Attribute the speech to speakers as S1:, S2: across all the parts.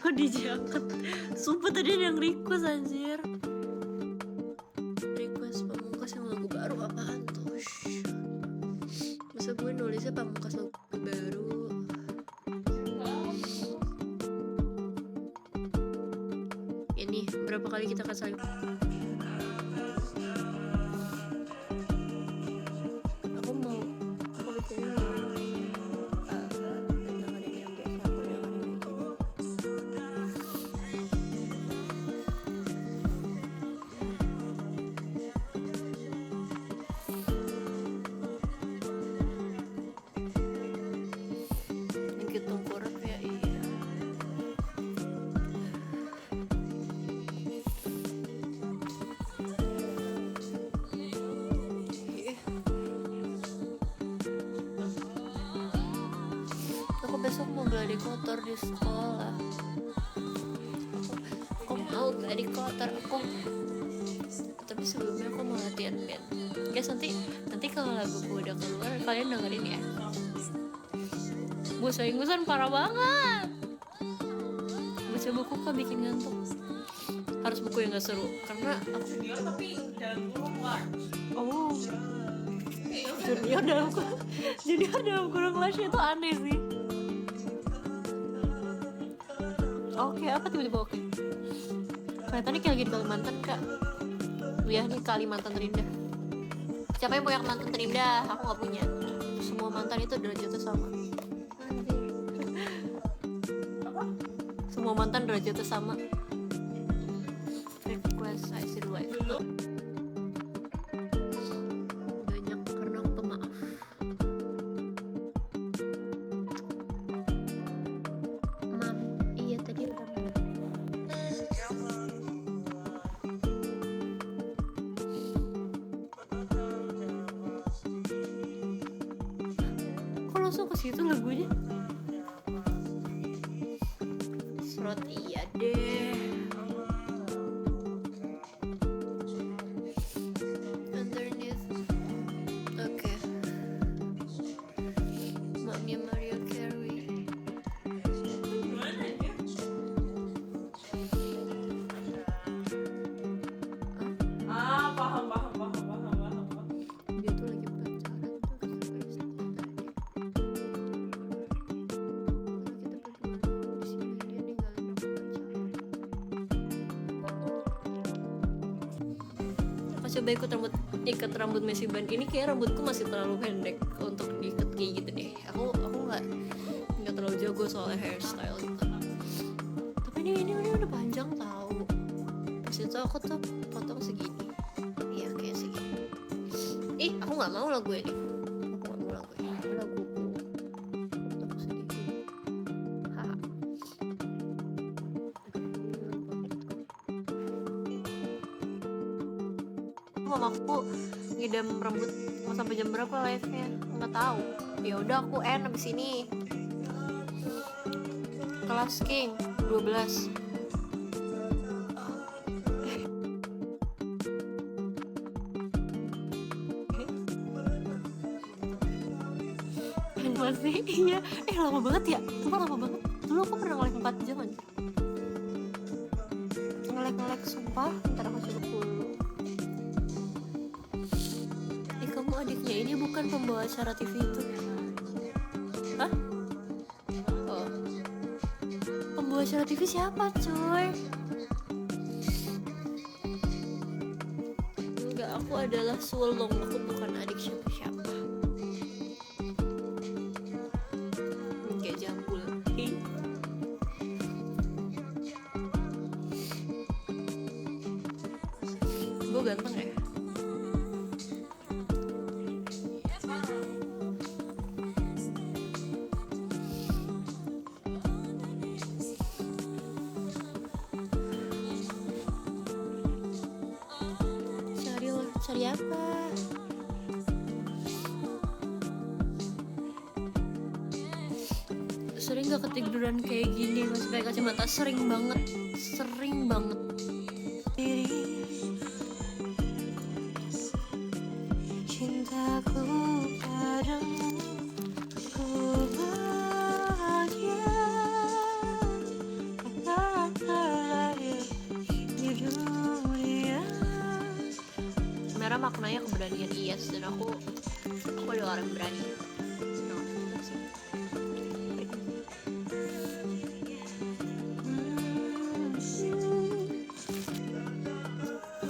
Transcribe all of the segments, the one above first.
S1: Kok diangkat? Sumpah tadi ada yang request anjir. Request Pamungkas yang lagu baru apaan tuh? Masa gue nulisnya Pamungkas lagu baru. Ini berapa kali kita kasih? Aku bikinnya dengerin yang biasa aku dengerin aja. Yang hitung kurang ya, iya. Aku besok mau gladi kotor di sekolah. Aku mau gladi kotor aku. Tapi sebelumnya aku mau latihan band. Guys, nanti kalau laguku udah keluar kalian dengerin ya. Bahasa Inggrisan parah banget. Baca buku kok bikin ngantuk. Harus buku yang gak seru karena aku
S2: Junior tapi dalam kurung large.
S1: oh junior dalam kurung large itu aneh sih. Oke, apa tiba-tiba oke? Kelihatannya kayak lagi di Kalimantan, Kak. Ya, nih Kalimantan terindah. Siapa yang punya mantan terindah? Aku gak punya. Semua mantan itu derajatnya sama. Semua mantan derajatnya sama. Request I see like banyak karena aku pemaaf. Mam, iya tadi udah. Kok langsung ke situ lagunya? Slot iya deh. Underneath. Oke. Mamnya Mariah Carey.
S2: Gimana dia? Paham.
S1: Dia tuh lagi pacaran tuh sama istrinya tadi. Lalu kita berdua di sini dia ninggalin aku pacaran. Aku coba ikat rambut Messi Band ini, kayak rambutku masih terlalu pendek untuk diikat kayak gitu deh. Aku nggak terlalu jago soal hairstyle gitu. Tapi ini udah panjang tahu. Pas itu aku tuh potong segini. Iya kayak segini. Aku nggak mau lagu ini. Aku nggak mau lagu ini. Laguku potong segini. Haha. Mamaku ngidam rambut mau sampai jam berapa live-nya? Nggak tahu. Ya udah aku end abis ini. Kelas King 12. Masih iya. Lama banget ya. Sumpah lama banget. Dulu aku pernah nge-like 4 jam aja. Nge-like sumpah. Ntar aku coba dulu. Kamu adiknya ini bukan pembawa acara TV itu? Hah? Oh. Pembawa acara TV siapa, coy? Enggak, aku adalah sulung. Aku bukan adik siapa-siapa. Kayak jambul. Gue ganteng ya? Cari apa? Sering gak ketiduran kayak gini masih pakai kacamata? Sering banget. Cintaku padamu, ku bahagia. sebenarnya maknanya keberanian, yes, dan aku adalah orang berani. No, gitu sih.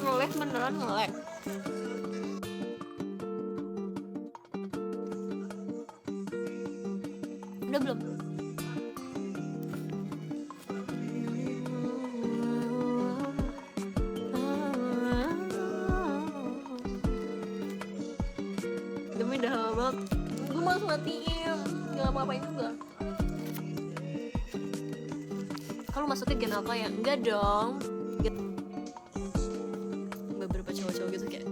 S1: Nge-lag beneran nge-lag. Udah belum? Demi dah lama banget. Gue malas matiin, gak ngapa-ngapain juga. Kalau masuknya gen apa ya? Enggak dong. Beberapa cowok-cowok gitu kayak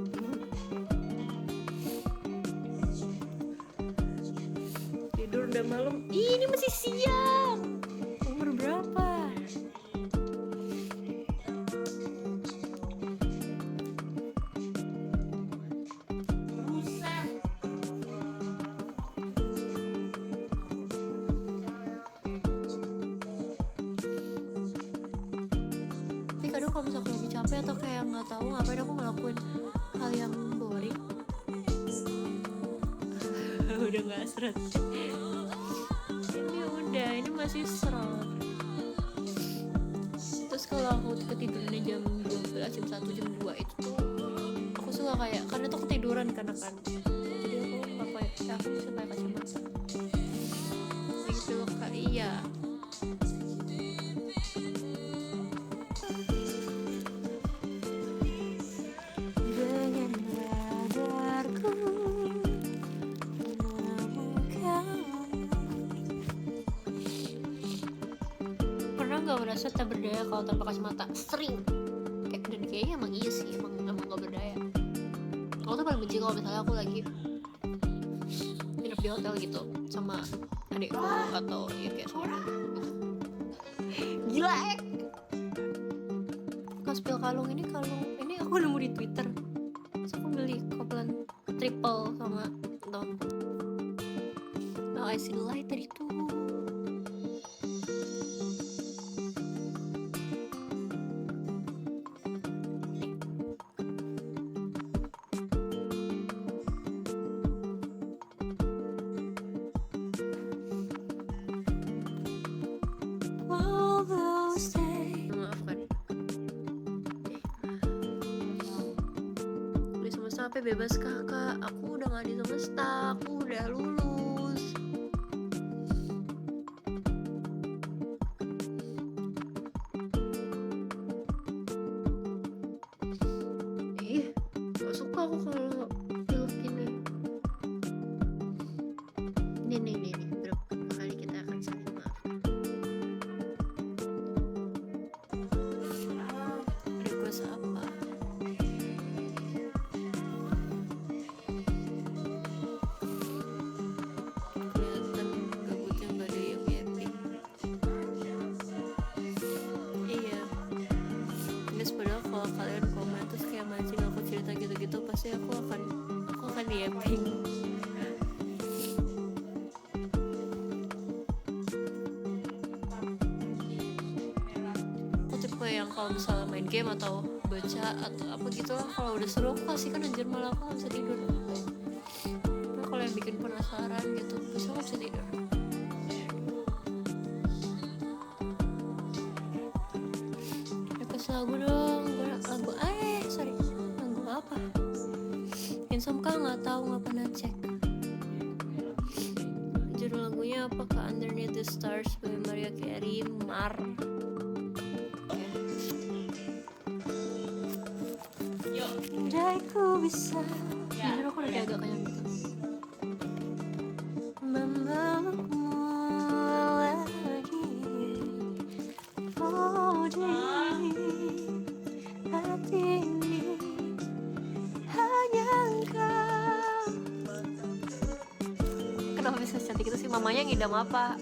S1: tidur udah malam. Ih, ini masih siang. Umur berapa?
S2: Buset.
S1: Tapi kadang kalau misalnya lagi capek atau kayak nggak tahu ngapain, aku ngelakuin hal yang boring. Udah nggak seret. Ini masih seret. Terus kalau aku ketidurannya jam 12, jam 1, jam 2 itu tuh aku suka kayak, karena tuh ketiduran karena kan, jadi aku nggak pakai, aku bisa pakai kacamata gitu kak. Iya, dengan radarku pernah nggak merasa tak berdaya kalau tanpa kacamata? Sering. Dan kayaknya emang iya sih, emang gak berdaya. Aku tuh paling benci kalau misalnya aku lagi nginep di hotel gitu sama adikku atau ya kayak sama gitu. Gila Kaspil kalung ini aku nemu di Twitter. Terus aku beli kopelan triple sama daun. Now I see the light tadi tuh. Maafkan. Di semesta apa bebas kakak? Aku udah gak di semesta, aku udah lulus. Gak suka aku kalau film gini. Nih, berapa kali kita akan saling maafkan. Request apa? Kelihatan gabutnya gak ada yang happy. Iya. Guys, padahal kalau kalian komen terus kayak mancing aku cerita gitu-gitu, pasti aku akan yapping. Aku tipe yang kalau misalnya main game atau baca atau apa gitu lah, kalau udah seru aku kasihkan anjir, malah aku gak bisa tidur. Nah, kalau yang bikin penasaran gitu, bisa aku bisa tidur. Request lagu dong, lagu lagu apa? Insomnia nggak tahu, nggak pernah cek. Judul lagunya apakah Underneath the Stars by Mariah Carey? Andai ku bisa. Jujur aku udah kayak agak kenyang gitu. Memelukmu lagi. Oh di hati ini hanya engkau. Kenapa bisa secantik itu sih? Mamanya ngidam apa?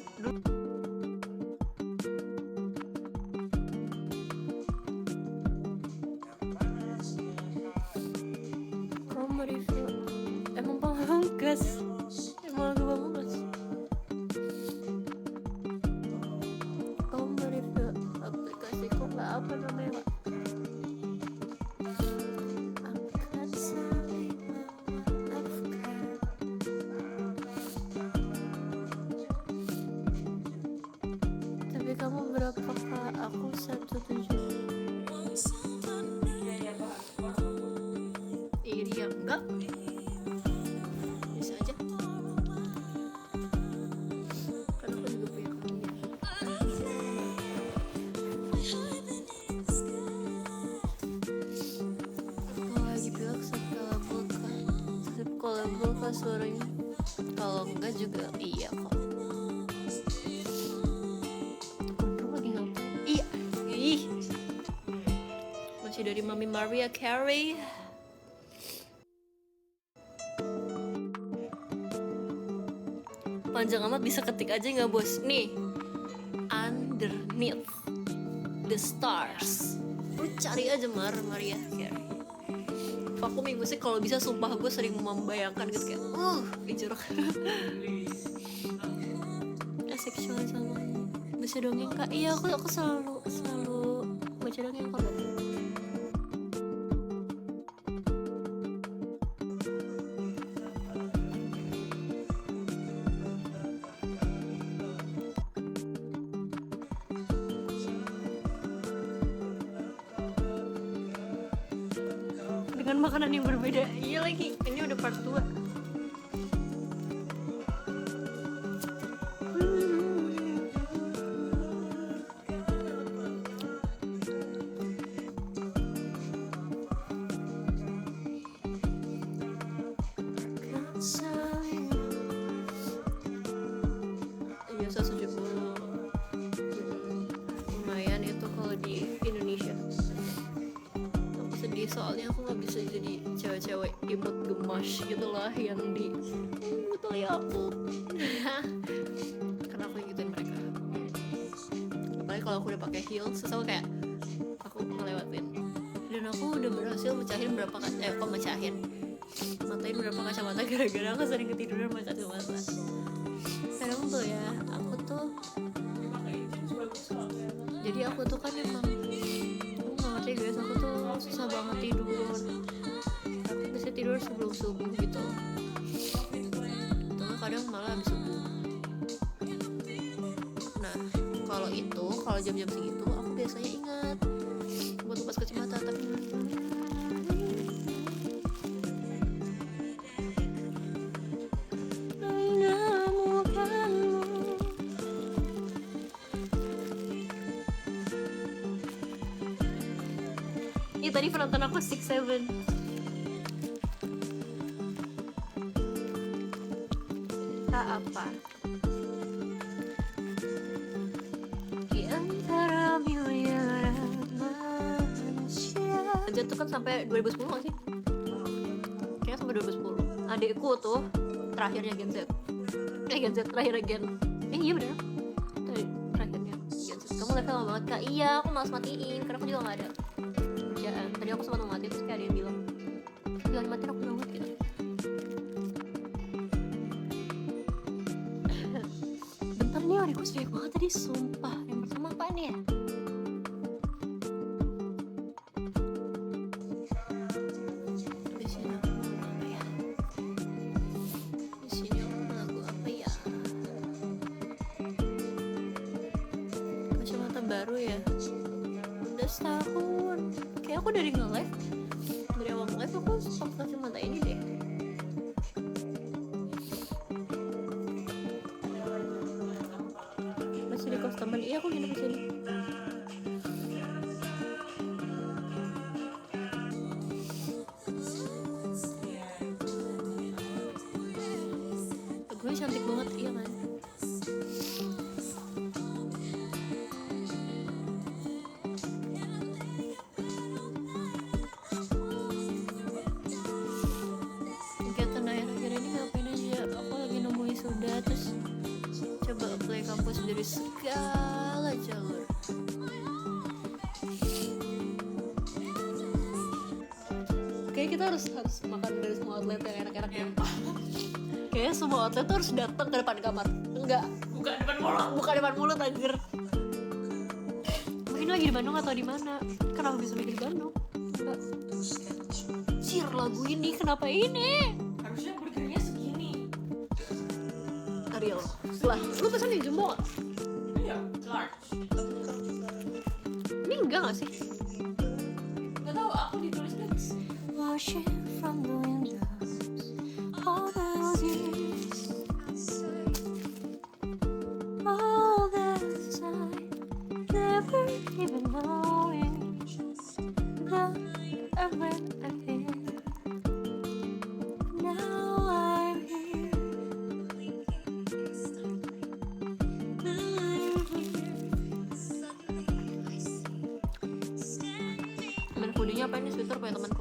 S1: Kamu review emang Pamungkas, emang lagu Pamungkas. Kamu review aplikasi kok nggak apa namanya Pak? Angkat suaranya. Kalau enggak juga iya kok. Gondrong lagi ngapain? Iya, ih. Masih dari Mami Mariah Carey. Panjang amat bisa ketik aja nggak bos? Nih, underneath the stars. Lu cari aja Mariah Carey. Aku minggu sih kalau bisa sumpah gue sering membayangkan gitu kayak kejerok. Asik banget sama baca dongeng kak. Iya aku selalu baca dongeng kok. Dengan makanan yang berbeda. Iya lagi, ini udah part 2. Biasa 70. Lumayan itu kalau di Indonesia. Aku sedih soalnya aku nggak bisa jadi cewek-cewek imut gemas gitu lah yang di betul ya aku. Karena aku ngikutin mereka. Apalagi kalau aku udah pakai heels, selalu kayak aku ngelewatin. Dan aku udah berhasil mecahin berapa matain berapa kacamata gara-gara aku sering ketiduran pakai kacamata. Kadang tuh ya, aku tuh jadi aku tuh kan emang aku gak ngerti guys, aku tuh susah banget tidur. Aku bisa tidur sebelum subuh gitu, atau kadang malah habis subuh. Nah kalau jam-jam segitu aku biasanya ingat buat lepas kacamata, tapi tadi penonton aku 6-7. Tak apa di antara miliaran manusia. Aja tuh kan sampai 2010 gak sih? Kayaknya sampai 2010. Adekku tuh terakhirnya Gen Z. Gen Z terakhirnya Gen. Iya bener. Terakhirnya Gen Z. Kamu level lama banget kak. Iya aku malas matiin karena aku juga gak ada kerjaan. Tadi aku sempat mau mati terus kayak ada yang bilang jangan matiin, aku banget gitu. Bentar nih, adikku jelek banget tadi sumpah. Yang pertama apaan ya? Di sini aku mau apa ya? Di sini aku mau lagu apa ya? Kacamata baru ya? Udah setahun. Kayak aku dari nge-live, dari awal nge-live aku pakai kacamata ini deh. Masih di kos temen. Iya aku nginep di sini. Gue cantik banget, iya kan? Kegiatan akhir-akhir ini ngapain aja? Aku lagi nunggu wisuda, terus coba apply kampus dari segala jalur. Kayaknya kita harus makan dari semua outlet yang enak-enak ya. Kayaknya semua outlet tuh harus datang ke depan kamar. Enggak,
S2: Bukan depan mulut.
S1: bukan depan mulut anjir. Mungkin lagi di Bandung atau di mana? Kenapa bisa mikir di Bandung? Enggak. Cir, lagu ini kenapa ini?
S2: Harusnya burgernya segini.
S1: Ariel, lah, lu pesan di Jumbo gak?
S2: Iya, large.
S1: Ini enggak gak sih?
S2: Gak tau, aku ditulis deh.
S1: Watching from the windows all those years, all that time, never even knowing that I went ahead. Now I'm punya temanku